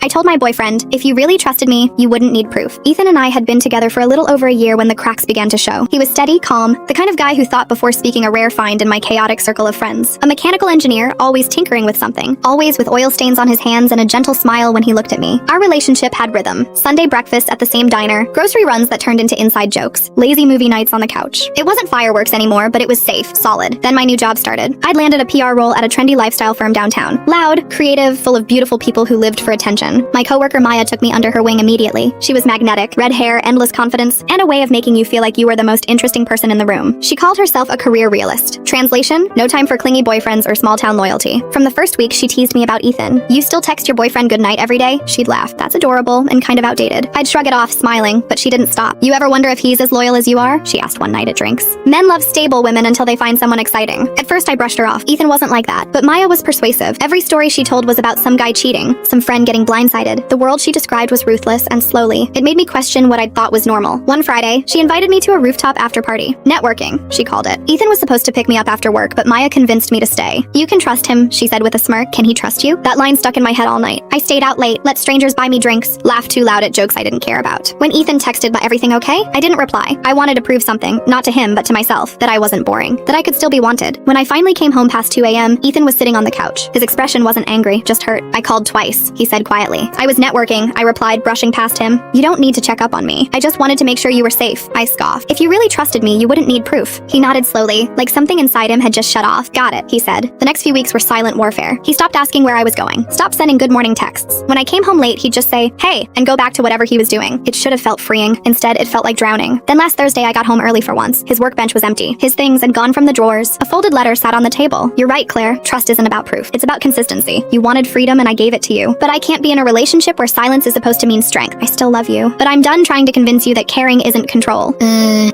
I told my boyfriend, if you really trusted me, you wouldn't need proof. Ethan and I had been together for a little over a year when the cracks began to show. He was steady, calm, the kind of guy who thought before speaking, a rare find in my chaotic circle of friends. A mechanical engineer, always tinkering with something, always with oil stains on his hands and a gentle smile when he looked at me. Our relationship had rhythm. Sunday breakfast at the same diner, grocery runs that turned into inside jokes, lazy movie nights on the couch. It wasn't fireworks anymore, but it was safe, solid. Then my new job started. I'd landed a PR role at a trendy lifestyle firm downtown. Loud, creative, full of beautiful people who lived for attention. My coworker Maya took me under her wing immediately. She was magnetic, red hair, endless confidence, and a way of making you feel like you were the most interesting person in the room. She called herself a career realist. Translation: no time for clingy boyfriends or small-town loyalty. From the first week, she teased me about Ethan. You still text your boyfriend goodnight every day? She'd laugh. That's adorable and kind of outdated. I'd shrug it off, smiling, but she didn't stop. You ever wonder if he's as loyal as you are? She asked one night at drinks. Men love stable women until they find someone exciting. At first, I brushed her off. Ethan wasn't like that, but Maya was persuasive. Every story she told was about some guy cheating, some friend getting blindsided. The world she described was ruthless, and slowly, it made me question what I'd thought was normal. One Friday, she invited me to a rooftop after party. Networking, she called it. Ethan was supposed to pick me up after work, but Maya convinced me to stay. You can trust him, she said with a smirk. Can he trust you? That line stuck in my head all night. I stayed out late, let strangers buy me drinks, laughed too loud at jokes I didn't care about. When Ethan texted, "But everything okay?" I didn't reply. I wanted to prove something, not to him, but to myself, that I wasn't boring, that I could still be wanted. When I finally came home past 2 a.m., Ethan was sitting on the couch. His expression wasn't angry, just hurt. I called twice, he said quietly. I was networking, I replied, brushing past him. You don't need to check up on me. I just wanted to make sure you were safe, I scoffed. If you really trusted me, you wouldn't need proof. He nodded slowly, like something inside him had just shut off. Got it, he said. The next few weeks were silent warfare. He stopped asking where I was going, stopped sending good morning texts. When I came home late, he'd just say, hey, and go back to whatever he was doing. It should have felt freeing. Instead, it felt like drowning. Then last Thursday, I got home early for once. His workbench was empty. His things had gone from the drawers. A folded letter sat on the table. You're right, Claire. Trust isn't about proof. It's about consistency. You wanted freedom and I gave it to you. But I can't be in a relationship where silence is supposed to mean strength. I still love you. But I'm done trying to convince you that caring isn't control.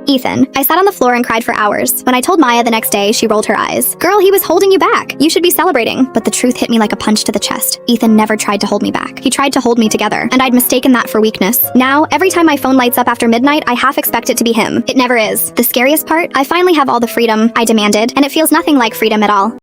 Ethan. I sat on the floor and cried for hours. When I told Maya the next day, she rolled her eyes. Girl, he was holding you back. You should be celebrating. But the truth hit me like a punch to the chest. Ethan never tried to hold me back. He tried to hold me together, and I'd mistaken that for weakness. Now, every time my phone lights up after midnight, I half expect it to be him. It never is. The scariest part? I finally have all the freedom I demanded, and it feels nothing like freedom at all.